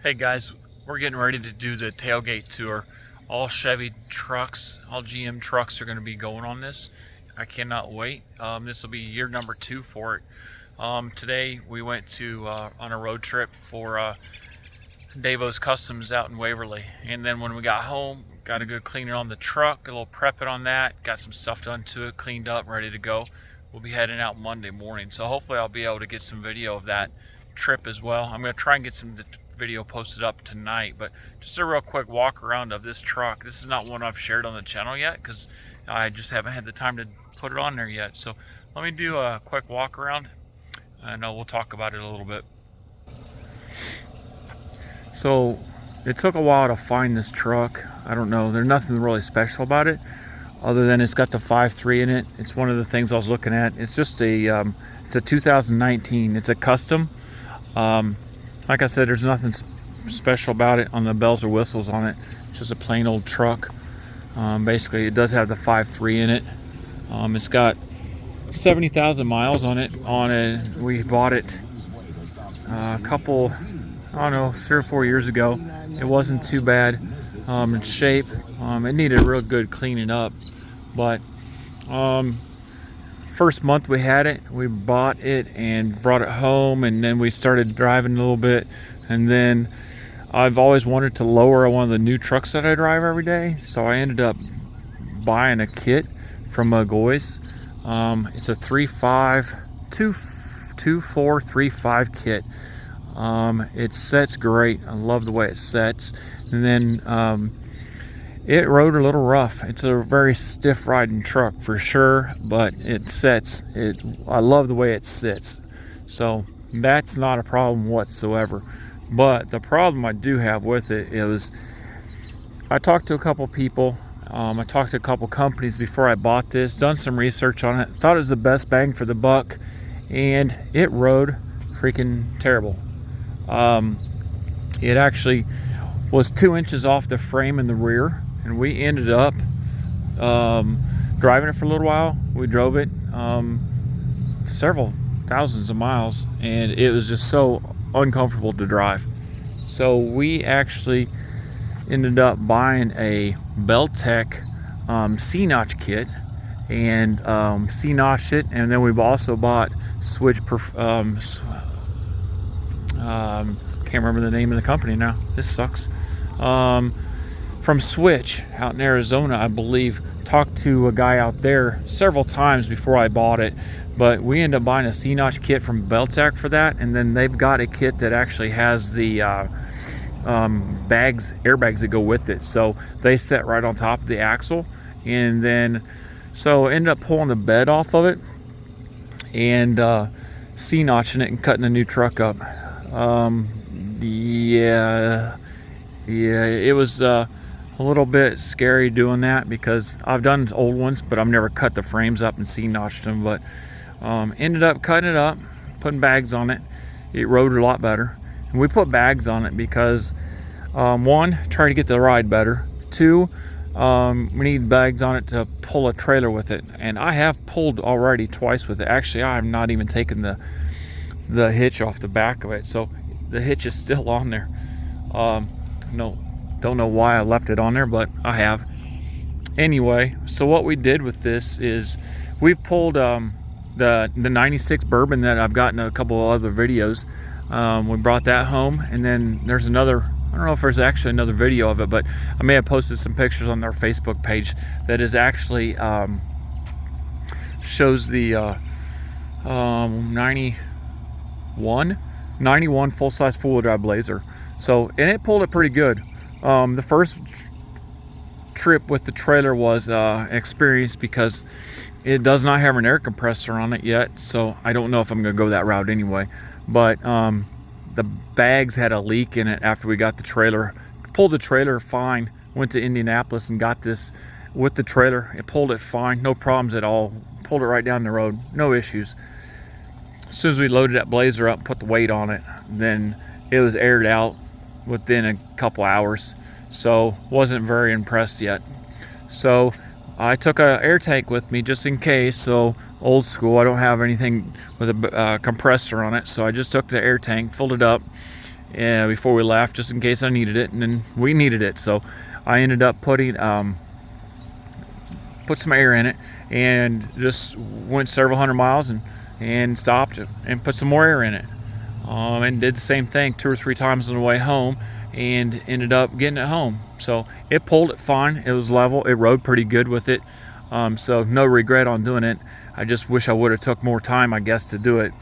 Hey guys, we're getting ready to do the tailgate tour. All Chevy trucks, all GM trucks are going to be going on this. I cannot wait. This will be year number 2 for it. Today we went to on a road trip for Davo's Customs out in Waverly, and then when we got home, got a good cleaning on the truck, a little prepping on that, got some stuff done to it, cleaned up, ready to go. We'll be heading out Monday morning, so hopefully I'll be able to get some video of that trip as well. I'm going to try and get some video posted up tonight, but just a real quick walk around of this truck. This is not one I've shared on the channel yet because I just haven't had the time to put it on there yet. So let me do a quick walk around and we'll talk about it a little bit. So it took a while to find this truck. I don't know, there's nothing really special about it other than it's got the 5.3 in it. It's one of the things I was looking at. It's just a it's a 2019. It's a custom. Like I said, there's nothing special about it on the bells or whistles on it. It's just a plain old truck. Basically, it does have the 5.3 in it. It's got 70,000 miles on it. We bought it a couple, I don't know, 3 or 4 years ago. It wasn't too bad in shape. It needed real good cleaning up, but first month we had it, we bought it and brought it home, and then we started driving a little bit, and then I've always wanted to lower one of the new trucks that I drive every day, so I ended up buying a kit from McGaughys. It's a 2435 kit. It sets great. I love the way it sets. And then it rode a little rough. It's a very stiff riding truck for sure, but it sets. I love the way it sits. So that's not a problem whatsoever. But the problem I do have with it is I talked to a couple people. I talked to a couple companies before I bought this, done some research on it, thought it was the best bang for the buck, and it rode freaking terrible. It actually was 2 inches off the frame in the rear, and we ended up driving it for a little while. We drove it several thousands of miles, and it was just so uncomfortable to drive. So we actually ended up buying a Beltec C-notch kit and C-notched it, and then we've also bought Switch. Can't remember the name of the company now. This sucks. From Switch out in Arizona, I believe. Talked to a guy out there several times before I bought it, but we ended up buying a C-notch kit from Beltec for that, and then they've got a kit that actually has the airbags that go with it, so they set right on top of the axle, and then so ended up pulling the bed off of it and C-notching it and cutting the new truck up. It was a little bit scary doing that because I've done old ones, but I've never cut the frames up and C-notched them. But ended up cutting it up, putting bags on it. It rode a lot better. And we put bags on it because one, try to get the ride better. Two, we need bags on it to pull a trailer with it. And I have pulled already twice with it. Actually, I'm not even taking the hitch off the back of it, so the hitch is still on there. Don't know why I left it on there, but I have. Anyway, so what we did with this is we've pulled the 96 bourbon that I've gotten a couple of other videos. We brought that home, and then there's another, I don't know if there's actually another video of it, but I may have posted some pictures on our Facebook page that is actually shows the 91 full-size four-wheel drive Blazer. So, and it pulled it pretty good. The first trip with the trailer was experience because it does not have an air compressor on it yet, so I don't know if I'm going to go that route anyway. But the bags had a leak in it after we got the trailer. Pulled the trailer fine, went to Indianapolis and got this with the trailer. It pulled it fine, no problems at all. Pulled it right down the road, no issues. As soon as we loaded that Blazer up and put the weight on it, then it was aired out within a couple hours. So wasn't very impressed yet. So I took an air tank with me just in case. So old school, I don't have anything with a compressor on it. So I just took the air tank, filled it up, before we left, just in case I needed it, and then we needed it. So I ended up put some air in it and just went several hundred miles and stopped and put some more air in it, and did the same thing 2 or 3 times on the way home, and ended up getting it home. So it pulled it fine. It was level. It rode pretty good with it. So no regret on doing it. I just wish I would have took more time, I guess, to do it.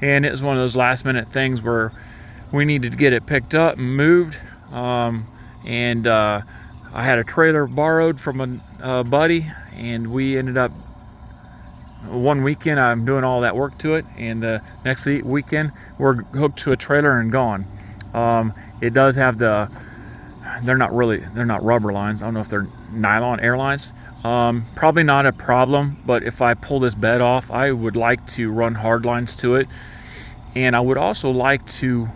And it was one of those last minute things where we needed to get it picked up and moved. I had a trailer borrowed from a buddy, and we ended up, one weekend I'm doing all that work to it, and the next weekend we're hooked to a trailer and gone. It does have they're not rubber lines. I don't know if they're nylon air lines. Probably not a problem, but if I pull this bed off, I would like to run hard lines to it, and I would also like to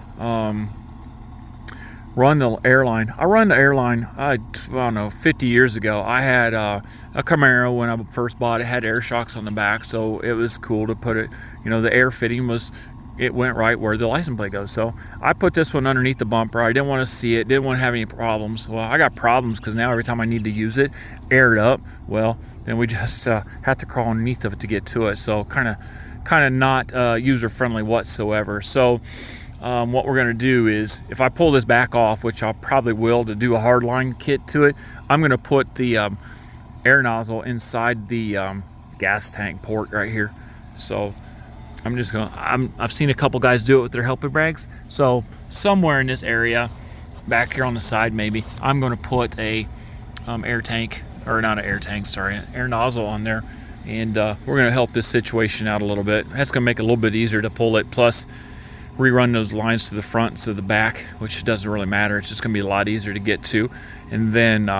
run the airline. I run the airline, I don't know, 50 years ago. I had a Camaro when I first bought it. Had air shocks on the back, so it was cool to put it, the air fitting it went right where the license plate goes. So I put this one underneath the bumper. I didn't want to see it, didn't want to have any problems. Well, I got problems because now every time I need to use it, air it up, well, then we just have to crawl underneath of it to get to it. So kind of not user-friendly whatsoever. So what we're going to do is, if I pull this back off, which I'll probably will to do a hardline kit to it, I'm going to put the air nozzle inside the gas tank port right here. So I'm just going to, I've seen a couple guys do it with their helper bags. So somewhere in this area, back here on the side maybe, I'm going to put a air tank, or not an air tank, sorry, an air nozzle on there. And we're going to help this situation out a little bit. That's going to make it a little bit easier to pull it. Plus, rerun those lines to the front instead of the back, which doesn't really matter. It's just going to be a lot easier to get to. And then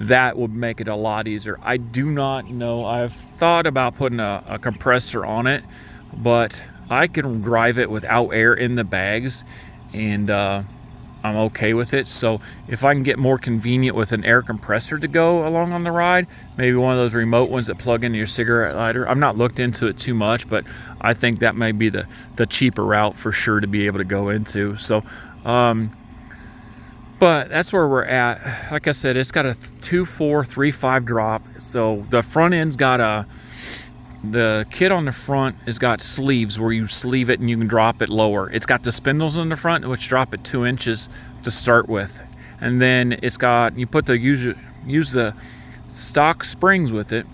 that would make it a lot easier. I do not know. I've thought about putting a compressor on it, but I can drive it without air in the bags, and I'm okay with it. So if I can get more convenient with an air compressor to go along on the ride, maybe one of those remote ones that plug into your cigarette lighter. I've not looked into it too much, but I think that may be the cheaper route for sure to be able to go into. So but that's where we're at. Like I said, it's got a 2.435 drop. So the front end's got the kit on the front has got sleeves where you sleeve it and you can drop it lower. It's got the spindles on the front, which drop it 2 inches to start with. And then it's got, you put use the stock springs with it,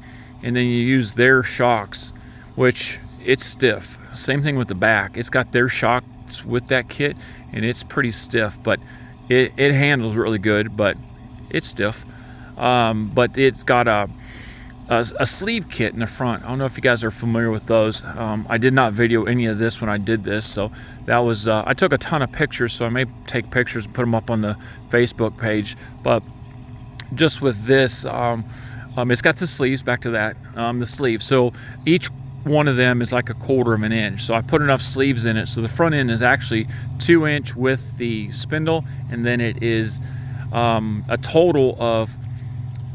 and then you use their shocks, which it's stiff. Same thing with the back. It's got their shocks with that kit, and it's pretty stiff, but it handles really good, but it's stiff. But it's got a sleeve kit in the front. I don't know if you guys are familiar with those. I did not video any of this when I did this, so that was I took a ton of pictures, so I may take pictures and put them up on the Facebook page. But just with this, it's got the sleeves, back to that, the sleeve. So each one of them is like 1/4 of an inch. So I put enough sleeves in it, so the front end is actually 2 inch with the spindle, and then it is a total of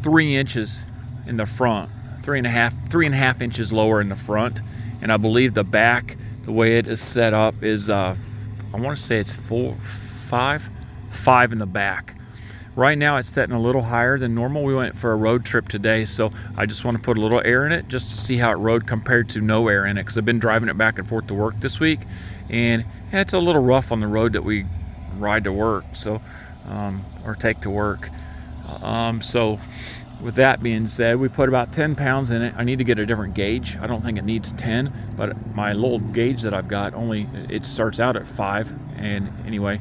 3 inches in the front, 3.5 inches lower in the front. And I believe the back, the way it is set up, is I want to say it's 5 in the back. Right now it's setting a little higher than normal. We went for a road trip today, so I just want to put a little air in it just to see how it rode compared to no air in it, because I've been driving it back and forth to work this week, and it's a little rough on the road that we ride to work, so or take to work. So with that being said, we put about 10 pounds in it. I need to get a different gauge. I don't think it needs 10, but my little gauge that I've got, it starts out at 5, and anyway,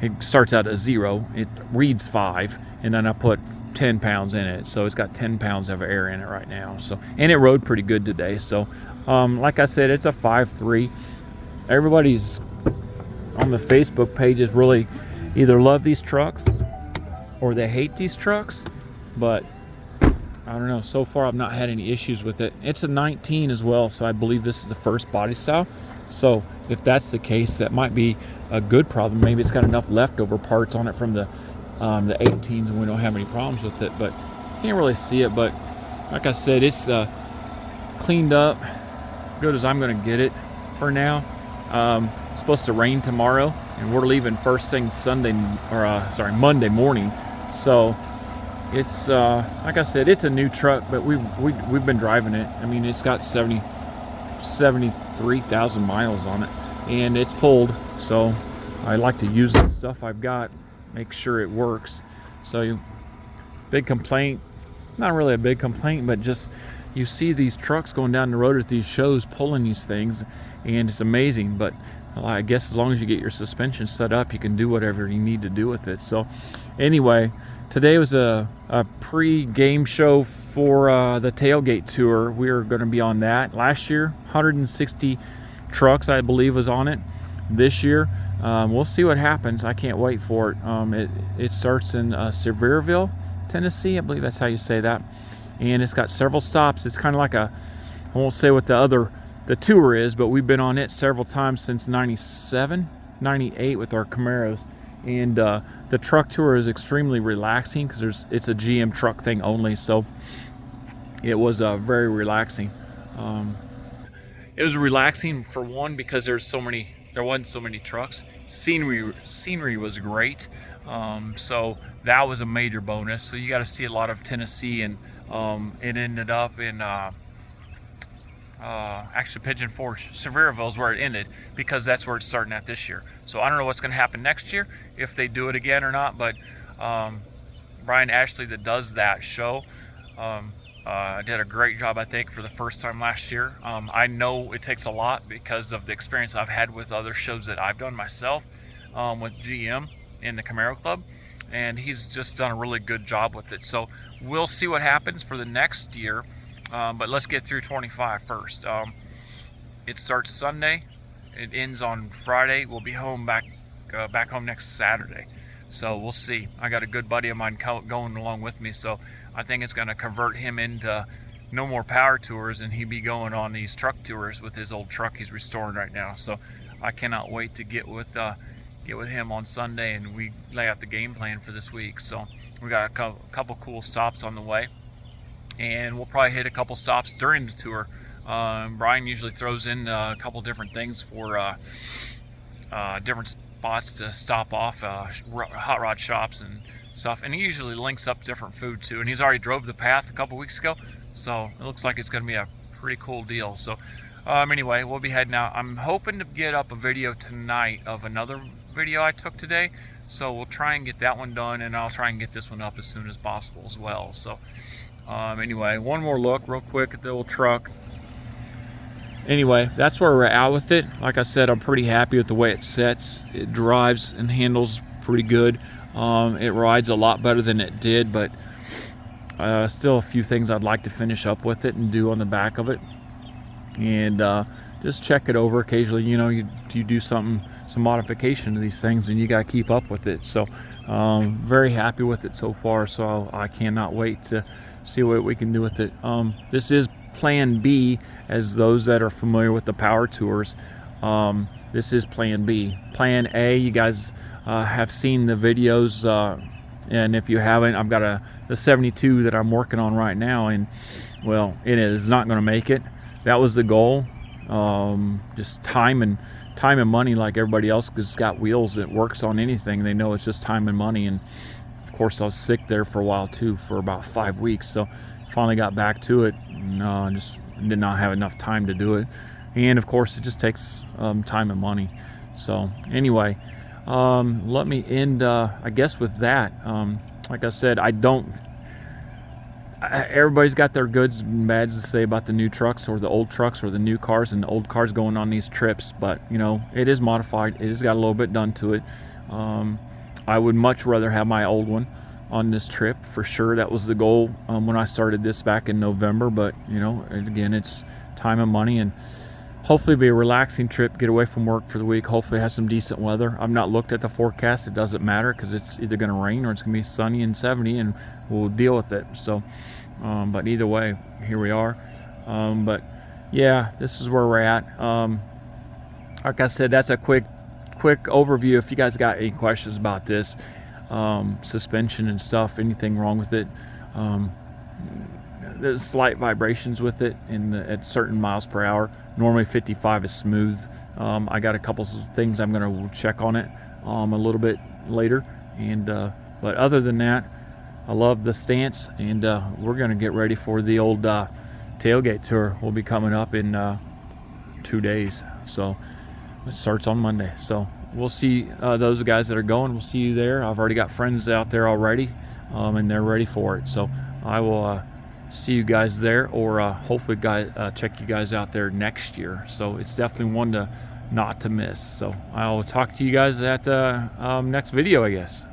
it starts out at 0. It reads 5, and then I put 10 pounds in it, so it's got 10 pounds of air in it right now. So, and it rode pretty good today. So like I said, it's a 5.3. Everybody's on the Facebook pages really either love these trucks or they hate these trucks, but I don't know. So far, I've not had any issues with it. It's a 19 as well, so I believe this is the first body style. So if that's the case, that might be a good problem. Maybe it's got enough leftover parts on it from the 18s, and we don't have any problems with it. But can't really see it. But like I said, it's cleaned up, good as I'm going to get it for now. supposed to rain tomorrow, and we're leaving first thing Monday morning. So it's like I said, it's a new truck, but we've been driving it. I mean, it's got 73,000 miles on it, and it's pulled. So I like to use the stuff I've got, make sure it works. So big complaint, not really a big complaint, but just you see these trucks going down the road at these shows pulling these things, and it's amazing. But I guess as long as you get your suspension set up, you can do whatever you need to do with it. So anyway, today was a pre-game show for the Tailgate Tour. We are going to be on that. Last year, 160 trucks, I believe, was on it. This year, we'll see what happens. I can't wait for it. It starts in Silverado, Tennessee. I believe that's how you say that. And it's got several stops. It's kind of like I won't say what the tour is, but we've been on it several times since 97, 98 with our Camaros. And the truck tour is extremely relaxing because it's a GM truck thing only. So it was very relaxing. It was relaxing for one because there wasn't so many trucks. Scenery was great. So that was a major bonus. So you got to see a lot of Tennessee, and it ended up in actually Pigeon Forge. Silverado is where it ended because that's where it's starting at this year. So I don't know what's going to happen next year, if they do it again or not, but Brian Ashley, that does that show, did a great job, I think, for the first time last year. I know it takes a lot because of the experience I've had with other shows that I've done myself with GM in the Camaro Club, and he's just done a really good job with it. So we'll see what happens for the next year, but let's get through 25 first. It starts Sunday, it ends on Friday. We'll be back home next Saturday. So we'll see. I got a good buddy of mine going along with me, so I think it's going to convert him into no more power tours, and he'd be going on these truck tours with his old truck he's restoring right now. So I cannot wait to get with him on Sunday, and we lay out the game plan for this week. So we got a couple cool stops on the way, and we'll probably hit a couple stops during the tour. Brian usually throws in a couple different things for different spots to stop off, hot rod shops and stuff, and he usually links up different food too, and he's already drove the path a couple weeks ago, so it looks like it's going to be a pretty cool deal. So anyway, we'll be heading out. I'm hoping to get up a video tonight of another video I took today, so we'll try and get that one done, and I'll try and get this one up as soon as possible as well. So anyway, one more look real quick at the old truck. Anyway, that's where we're at with it. Like I said, I'm pretty happy with the way it sets. It drives and handles pretty good. It rides a lot better than it did, but still a few things I'd like to finish up with it and do on the back of it. And just check it over occasionally. You know, you do some modification to these things, and you got to keep up with it. So very happy with it so far. So I cannot wait to see what we can do with it. This is Plan B, as those that are familiar with the power tours. This is Plan B. Plan A, you guys have seen the videos, and if you haven't, I've got the 72 that I'm working on right now, and well, it is not going to make it. That was the goal. Just time and money, like everybody else has got wheels that works on anything. They know it's just time and money, and of course I was sick there for a while too, for about 5 weeks. So finally got back to it, and just did not have enough time to do it, and of course it just takes time and money. So anyway, let me end I guess with that. Like I said, everybody's got their goods and bads to say about the new trucks or the old trucks or the new cars and the old cars going on these trips, but you know, it is modified. It has got a little bit done to it. I would much rather have my old one on this trip for sure. That was the goal when I started this back in November, but you know, again, it's time and money, and hopefully it'll be a relaxing trip, get away from work for the week, hopefully have some decent weather. I've not looked at the forecast. It doesn't matter because it's either going to rain or it's going to be sunny and 70, and we'll deal with it. So but either way, here we are. But yeah, this is where we're at. Like I said, that's a quick overview. If you guys got any questions about this suspension and stuff, anything wrong with it, there's slight vibrations with it at certain miles per hour. Normally 55 is smooth, I got a couple things I'm going to check on it a little bit later, and but other than that, I love the stance, and we're going to get ready for the old tailgate tour. Will be coming up in 2 days, so it starts on Monday. So we'll see those guys that are going. We'll see you there. I've already got friends out there already, and they're ready for it. So I will see you guys there, or hopefully check you guys out there next year. So it's definitely one not to miss. So I'll talk to you guys at the next video, I guess.